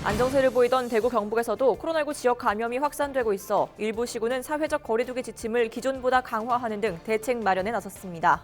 안정세를 보이던 대구 경북에서도 코로나19 지역 감염이 확산되고 있어 일부 시군은 사회적 거리두기 지침을 기존보다 강화하는 등 대책 마련에 나섰습니다.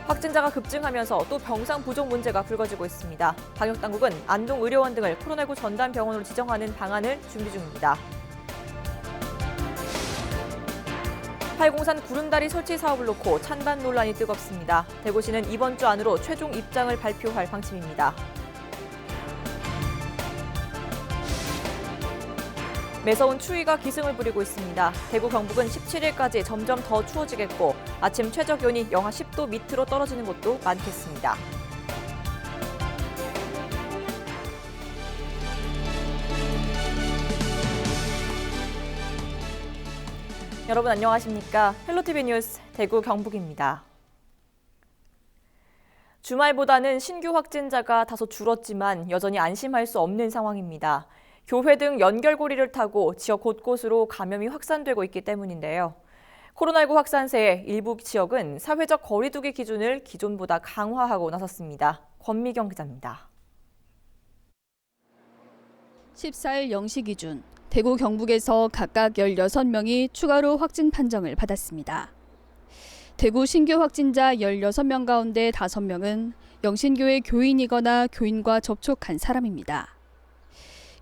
확진자가 급증하면서 또 병상 부족 문제가 불거지고 있습니다. 방역당국은 안동의료원 등을 코로나19 전담 병원으로 지정하는 방안을 준비 중입니다. 팔공산 구름다리 설치 사업을 놓고 찬반 논란이 뜨겁습니다. 대구시는 이번 주 안으로 최종 입장을 발표할 방침입니다. 매서운 추위가 기승을 부리고 있습니다. 대구 경북은 17일까지 점점 더 추워지겠고 아침 최저기온이 영하 10도 밑으로 떨어지는 곳도 많겠습니다. 여러분 안녕하십니까? 헬로티비 뉴스 대구 경북입니다. 주말보다는 신규 확진자가 다소 줄었지만 여전히 안심할 수 없는 상황입니다. 교회 등 연결고리를 타고 지역 곳곳으로 감염이 확산되고 있기 때문인데요. 코로나19 확산세에 일부 지역은 사회적 거리두기 기준을 기존보다 강화하고 나섰습니다. 권미경 기자입니다. 14일 0시 기준 대구 경북에서 각각 16명이 추가로 확진 판정을 받았습니다. 대구 신규 확진자 16명 가운데 5명은 영신교회 교인이거나 교인과 접촉한 사람입니다.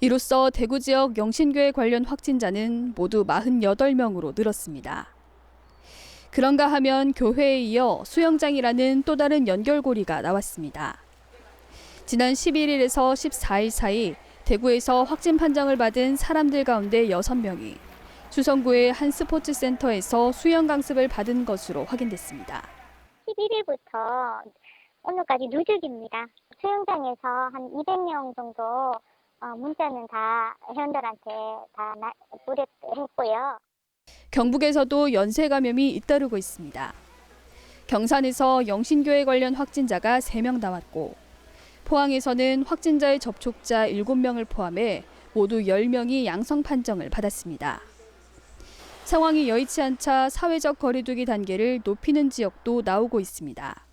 이로써 대구 지역 영신교회 관련 확진자는 모두 48명으로 늘었습니다. 그런가 하면 교회에 이어 수영장이라는 또 다른 연결고리가 나왔습니다. 지난 11일에서 14일 사이 대구에서 확진 판정을 받은 사람들 가운데 6명이 수성구의 한 스포츠센터에서 수영 강습을 받은 것으로 확인됐습니다. 11일부터 오늘까지 누적입니다. 수영장에서 한 200명 정도 문자는 다 회원들한테 다 뿌렸고요. 경북에서도 연쇄 감염이 잇따르고 있습니다. 경산에서 영신교회 관련 확진자가 3명 나왔고 포항에서는 확진자의 접촉자 7명을 포함해 모두 10명이 양성 판정을 받았습니다. 상황이 여의치 않자 사회적 거리두기 단계를 높이는 지역도 나오고 있습니다.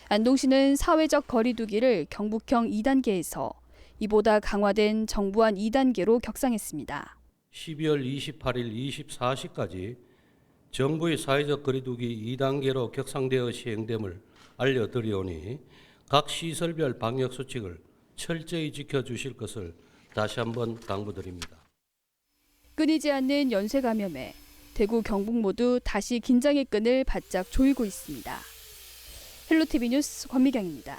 안동시는 사회적 거리두기를 경북형 2단계에서 이보다 강화된 정부안 2단계로 격상했습니다. 12월 28일 24시까지 정부의 사회적 거리두기 2단계로 격상되어 시행됨을 알려드리오니 각 시설별 방역수칙을 철저히 지켜주실 것을 다시 한번 당부드립니다. 끊이지 않는 연쇄 감염에 대구, 경북 모두 다시 긴장의 끈을 바짝 조이고 있습니다. 헬로티비 뉴스 권미경입니다.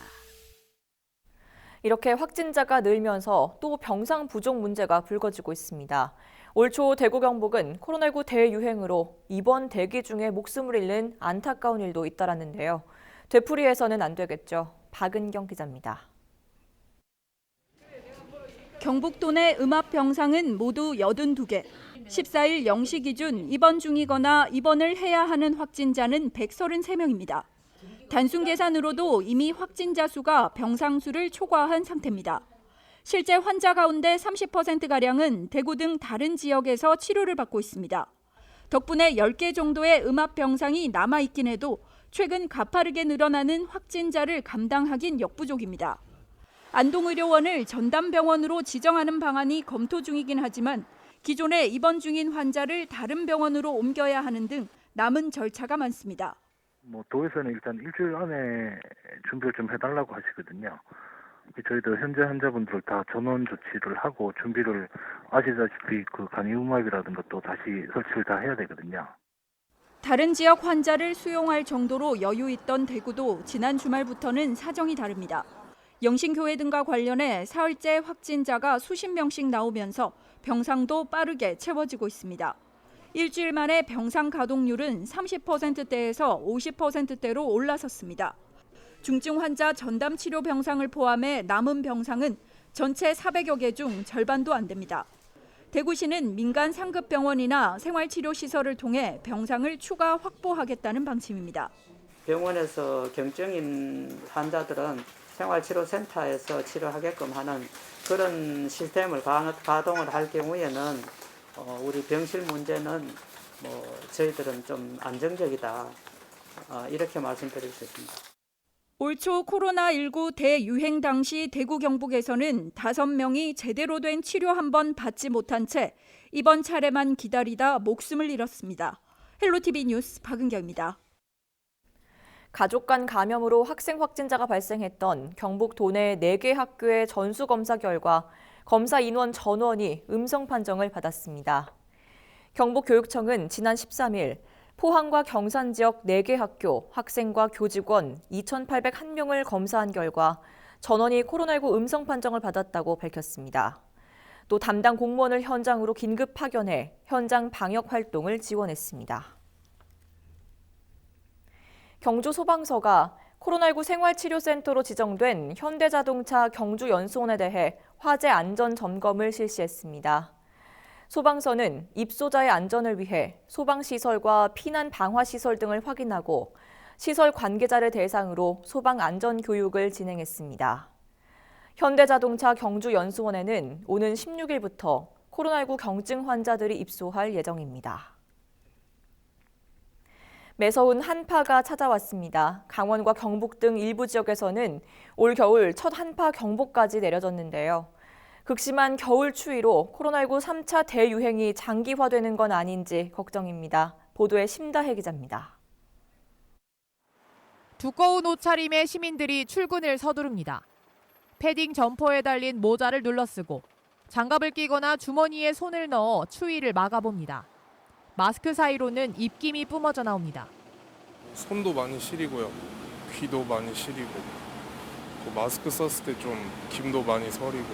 이렇게 확진자가 늘면서 또 병상 부족 문제가 불거지고 있습니다. 올 초 대구 경북은 코로나19 대유행으로 입원 대기 중에 목숨을 잃는 안타까운 일도 잇따랐는데요. 되풀이해서는 안 되겠죠. 박은경 기자입니다. 경북도 내 음압병상은 모두 82개. 14일 0시 기준 입원 중이거나 입원을 해야 하는 확진자는 133명입니다. 단순 계산으로도 이미 확진자 수가 병상 수를 초과한 상태입니다. 실제 환자 가운데 30%가량은 대구 등 다른 지역에서 치료를 받고 있습니다. 덕분에 10개 정도의 음압병상이 남아있긴 해도 최근 가파르게 늘어나는 확진자를 감당하긴 역부족입니다. 안동의료원을 전담병원으로 지정하는 방안이 검토 중이긴 하지만 기존에 입원 중인 환자를 다른 병원으로 옮겨야 하는 등 남은 절차가 많습니다. 도에서는 일단 일주일 안에 준비를 좀 해달라고 하시거든요. 저희도 현재 환자분들 다 전원 조치를 하고 준비를 아시다시피 그 간이음압이라든가 또 다시 설치를 다 해야 되거든요. 다른 지역 환자를 수용할 정도로 여유 있던 대구도 지난 주말부터는 사정이 다릅니다. 영신교회 등과 관련해 사흘째 확진자가 수십 명씩 나오면서 병상도 빠르게 채워지고 있습니다. 일주일 만에 병상 가동률은 30%대에서 50%대로 올라섰습니다. 중증 환자 전담 치료 병상을 포함해 남은 병상은 전체 400여 개 중 절반도 안 됩니다. 대구시는 민간 상급 병원이나 생활치료시설을 통해 병상을 추가 확보하겠다는 방침입니다. 병원에서 경증인 환자들은 생활치료센터에서 치료하게끔 하는 그런 시스템을 가동을 할 경우에는 우리 병실 문제는 저희들은 좀 안정적이다 이렇게 말씀드릴 수 있습니다. 올 초 코로나19 대유행 당시 대구 경북에서는 5명이 제대로 된 치료 한 번 받지 못한 채 이번 차례만 기다리다 목숨을 잃었습니다. 헬로티비 뉴스 박은경입니다. 가족 간 감염으로 학생 확진자가 발생했던 경북 도내 4개 학교의 전수검사 결과 검사 인원 전원이 음성 판정을 받았습니다. 경북교육청은 지난 13일 포항과 경산 지역 4개 학교 학생과 교직원 2,801명을 검사한 결과 전원이 코로나19 음성 판정을 받았다고 밝혔습니다. 또 담당 공무원을 현장으로 긴급 파견해 현장 방역 활동을 지원했습니다. 경주소방서가 코로나19 생활치료센터로 지정된 현대자동차 경주연수원에 대해 화재 안전 점검을 실시했습니다. 소방서는 입소자의 안전을 위해 소방시설과 피난 방화시설 등을 확인하고 시설 관계자를 대상으로 소방 안전 교육을 진행했습니다. 현대자동차 경주연수원에는 오는 16일부터 코로나19 경증 환자들이 입소할 예정입니다. 매서운 한파가 찾아왔습니다. 강원과 경북 등 일부 지역에서는 올 겨울 첫 한파 경보까지 내려졌는데요. 극심한 겨울 추위로 코로나19 3차 대유행이 장기화되는 건 아닌지 걱정입니다. 보도에 심다혜 기자입니다. 두꺼운 옷차림의 시민들이 출근을 서두릅니다. 패딩 점퍼에 달린 모자를 눌러쓰고 장갑을 끼거나 주머니에 손을 넣어 추위를 막아봅니다. 마스크 사이로는 입김이 뿜어져 나옵니다. 손도 많이 시리고요. 귀도 많이 시리고 마스크 썼을 때 좀 김도 많이 서리고.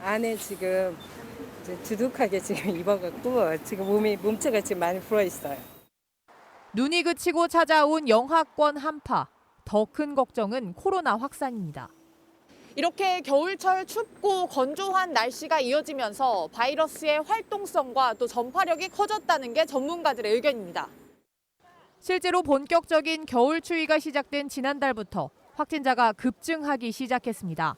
안에 지금 이제 두둑하게 지금 입어갖고 지금 몸체가 지금 많이 불어 있어요. 눈이 그치고 찾아온 영하권 한파. 더 큰 걱정은 코로나 확산입니다. 이렇게 겨울철 춥고 건조한 날씨가 이어지면서 바이러스의 활동성과 또 전파력이 커졌다는 게 전문가들의 의견입니다. 실제로 본격적인 겨울 추위가 시작된 지난달부터 확진자가 급증하기 시작했습니다.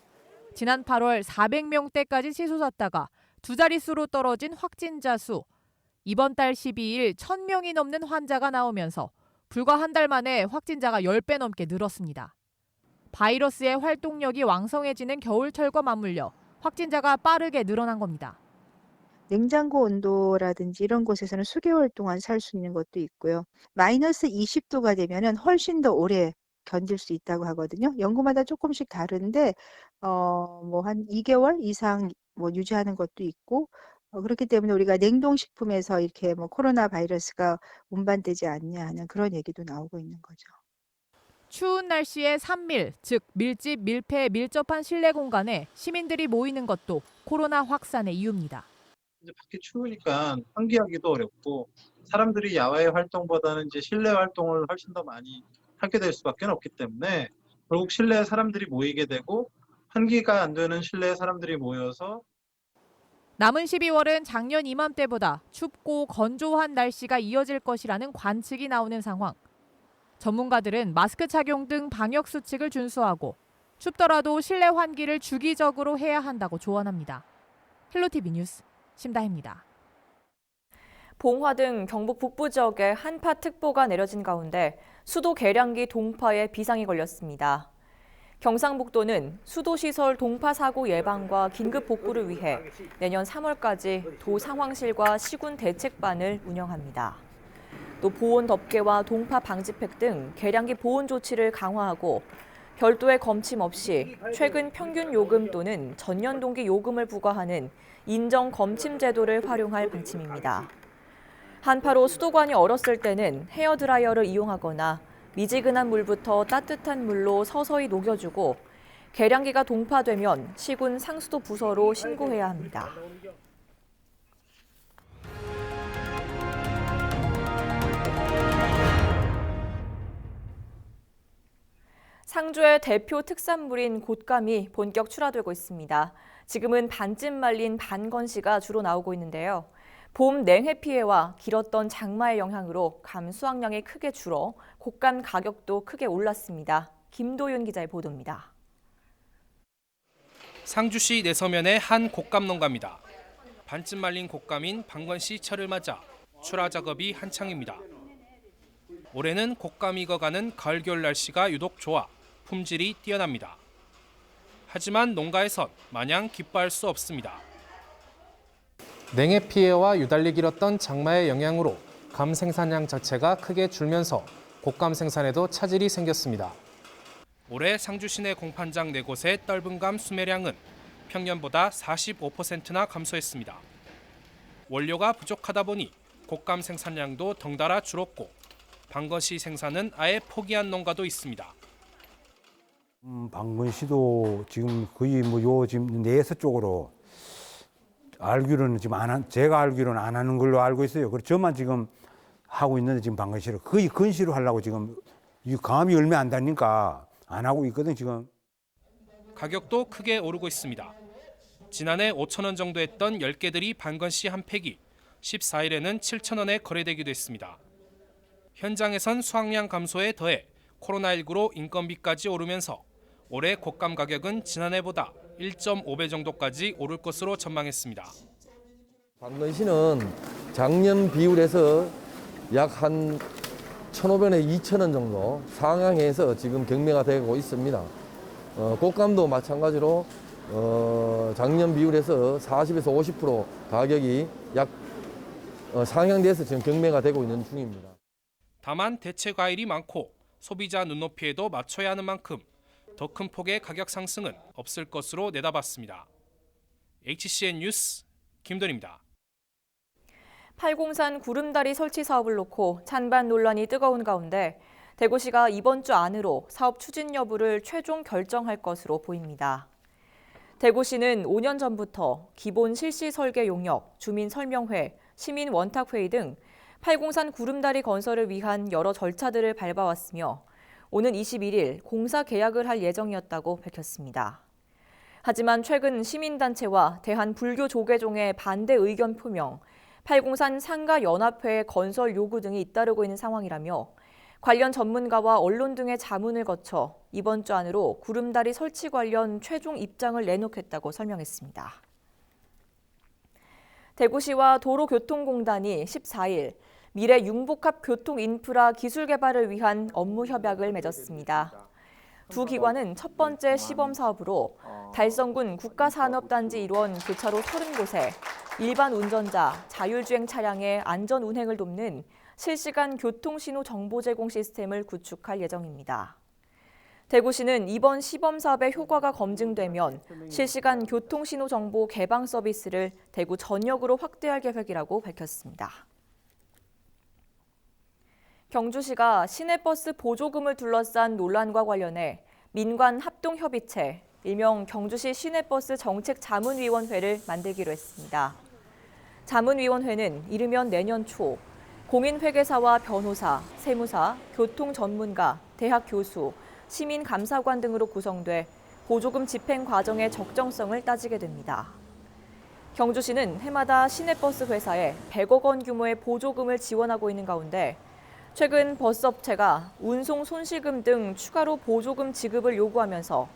지난 8월 400명대까지 치솟았다가 두 자릿수로 떨어진 확진자 수. 이번 달 12일 1,000명이 넘는 환자가 나오면서 불과 한 달 만에 확진자가 10배 넘게 늘었습니다. 바이러스의 활동력이 왕성해지는 겨울철과 맞물려 확진자가 빠르게 늘어난 겁니다. 냉장고 온도라든지 이런 곳에서는 수개월 동안 살 수 있는 것도 있고요. 마이너스 20도가 되면은 훨씬 더 오래 견딜 수 있다고 하거든요. 연구마다 조금씩 다른데 뭐 한 2개월 이상 뭐 유지하는 것도 있고 그렇기 때문에 우리가 냉동식품에서 이렇게 뭐 코로나 바이러스가 운반되지 않냐 하는 그런 얘기도 나오고 있는 거죠. 추운 날씨에 산밀, 즉 밀집, 밀폐에 밀접한 실내 공간에 시민들이 모이는 것도 코로나 확산의 이유입니다. 이제 밖에 추우니까 환기하기도 어렵고 사람들이 야외 활동보다는 이제 실내 활동을 훨씬 더 많이 하게 될 수밖에 없기 때문에 결국 실내에 사람들이 모이게 되고 환기가 안 되는 실내에 사람들이 모여서 남은 12월은 작년 이맘때보다 춥고 건조한 날씨가 이어질 것이라는 관측이 나오는 상황. 전문가들은 마스크 착용 등 방역 수칙을 준수하고 춥더라도 실내 환기를 주기적으로 해야 한다고 조언합니다. 헬로티비 뉴스 심다혜입니다. 봉화 등 경북 북부 지역에 한파특보가 내려진 가운데 수도 계량기 동파에 비상이 걸렸습니다. 경상북도는 수도시설 동파 사고 예방과 긴급 복구를 위해 내년 3월까지 도 상황실과 시군 대책반을 운영합니다. 또 보온 덮개와 동파 방지팩 등 계량기 보온 조치를 강화하고 별도의 검침 없이 최근 평균 요금 또는 전년 동기 요금을 부과하는 인정 검침 제도를 활용할 방침입니다. 한파로 수도관이 얼었을 때는 헤어드라이어를 이용하거나 미지근한 물부터 따뜻한 물로 서서히 녹여주고 계량기가 동파되면 시군 상수도 부서로 신고해야 합니다. 상주의 대표 특산물인 곶감이 본격 출하되고 있습니다. 지금은 반쯤 말린 반건시가 주로 나오고 있는데요. 봄 냉해 피해와 길었던 장마의 영향으로 감 수확량이 크게 줄어 곶감 가격도 크게 올랐습니다. 김도윤 기자의 보도입니다. 상주시 내서면의 한 곶감 농가입니다. 반쯤 말린 곶감인 반건시 철을 맞아 출하 작업이 한창입니다. 올해는 곶감 익어가는 가을 겨울 날씨가 유독 좋아 품질이 뛰어납니다. 하지만 농가에선 마냥 기뻐할 수 없습니다. 냉해 피해와 유달리 길었던 장마의 영향으로 감 생산량 자체가 크게 줄면서 곶감 생산에도 차질이 생겼습니다. 올해 상주 시내 공판장 4곳의 떫은 감 수매량은 평년보다 45%나 감소했습니다. 원료가 부족하다 보니 곶감 생산량도 덩달아 줄었고 방건시 생산은 아예 포기한 농가도 있습니다. 방건시도 지금 거의 지금 내에서 쪽으로 알기로는 지금 제가 알기로는 안 하는 걸로 알고 있어요. 그래서 저만 지금 하고 있는데 지금 방건시를 거의 건시로 하려고 지금 이 감이 얼마 안 되니까 안 하고 있거든 지금. 가격도 크게 오르고 있습니다. 지난해 5,000원 정도 했던 10개들이 방건시 한 팩이 14일에는 7,000원에 거래되기도 했습니다. 현장에선 수확량 감소에 더해 코로나19로 인건비까지 오르면서 올해 곶감 가격은 지난해보다 1.5배 정도까지 오를 것으로 전망했습니다. 방건시는 작년 비율에서 약 한 1,500원에 2,000원 정도 상향해서 지금 경매가 되고 있습니다. 곶감도 마찬가지로 작년 비율에서 40에서 50% 가격이 약 상향돼서 지금 경매가 되고 있는 중입니다. 다만 대체 과일이 많고 소비자 눈높이에도 맞춰야 하는 만큼 더 큰 폭의 가격 상승은 없을 것으로 내다봤습니다. HCN 뉴스 김돈입니다. 팔공산 구름다리 설치 사업을 놓고 찬반 논란이 뜨거운 가운데 대구시가 이번 주 안으로 사업 추진 여부를 최종 결정할 것으로 보입니다. 대구시는 5년 전부터 기본 실시 설계 용역, 주민 설명회, 시민 원탁회의 등 팔공산 구름다리 건설을 위한 여러 절차들을 밟아왔으며 오는 21일 공사 계약을 할 예정이었다고 밝혔습니다. 하지만 최근 시민단체와 대한불교조계종의 반대 의견 표명, 팔공산 상가연합회의 건설 요구 등이 잇따르고 있는 상황이라며 관련 전문가와 언론 등의 자문을 거쳐 이번 주 안으로 구름다리 설치 관련 최종 입장을 내놓겠다고 설명했습니다. 대구시와 도로교통공단이 14일 미래 융복합 교통인프라 기술 개발을 위한 업무 협약을 맺었습니다. 두 기관은 첫 번째 시범 사업으로 달성군 국가산업단지 일원 교차로 30곳에 일반 운전자, 자율주행 차량의 안전 운행을 돕는 실시간 교통신호 정보 제공 시스템을 구축할 예정입니다. 대구시는 이번 시범 사업의 효과가 검증되면 실시간 교통신호 정보 개방 서비스를 대구 전역으로 확대할 계획이라고 밝혔습니다. 경주시가 시내버스 보조금을 둘러싼 논란과 관련해 민관 합동협의체, 일명 경주시 시내버스 정책자문위원회를 만들기로 했습니다. 자문위원회는 이르면 내년 초 공인회계사와 변호사, 세무사, 교통전문가, 대학 교수, 시민감사관 등으로 구성돼 보조금 집행 과정의 적정성을 따지게 됩니다. 경주시는 해마다 시내버스 회사에 100억 원 규모의 보조금을 지원하고 있는 가운데 최근 버스업체가 운송 손실금 등 추가로 보조금 지급을 요구하면서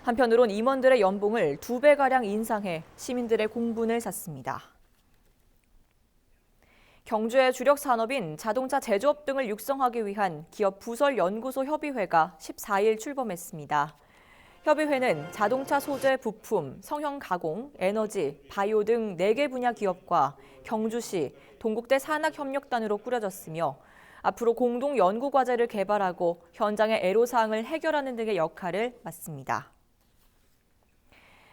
한편으론 임원들의 연봉을 2배가량 인상해 시민들의 공분을 샀습니다. 경주의 주력 산업인 자동차 제조업 등을 육성하기 위한 기업 부설 연구소 협의회가 14일 출범했습니다. 협의회는 자동차 소재 부품, 성형 가공, 에너지, 바이오 등 4개 분야 기업과 경주시, 동국대 산학협력단으로 꾸려졌으며 앞으로 공동 연구 과제를 개발하고 현장의 애로사항을 해결하는 등의 역할을 맡습니다.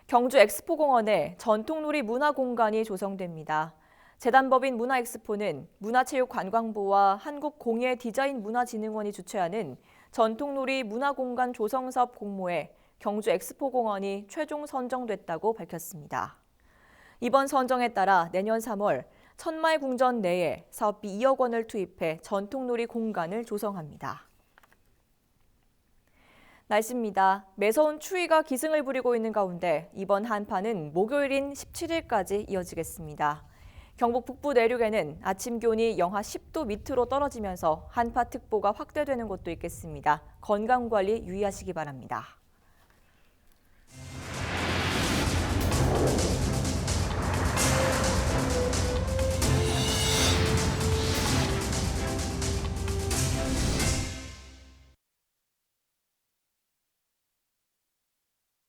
경주 엑스포공원에 전통놀이 문화공간이 조성됩니다. 재단법인 문화엑스포는 문화체육관광부와 한국공예디자인문화진흥원이 주최하는 전통놀이 문화공간 조성사업 공모에 경주 엑스포공원이 최종 선정됐다고 밝혔습니다. 이번 선정에 따라 내년 3월 천마의궁전 내에 사업비 2억 원을 투입해 전통놀이 공간을 조성합니다. 날씨입니다. 매서운 추위가 기승을 부리고 있는 가운데 이번 한파는 목요일인 17일까지 이어지겠습니다. 경북 북부 내륙에는 아침 기온이 영하 10도 밑으로 떨어지면서 한파특보가 확대되는 곳도 있겠습니다. 건강관리 유의하시기 바랍니다.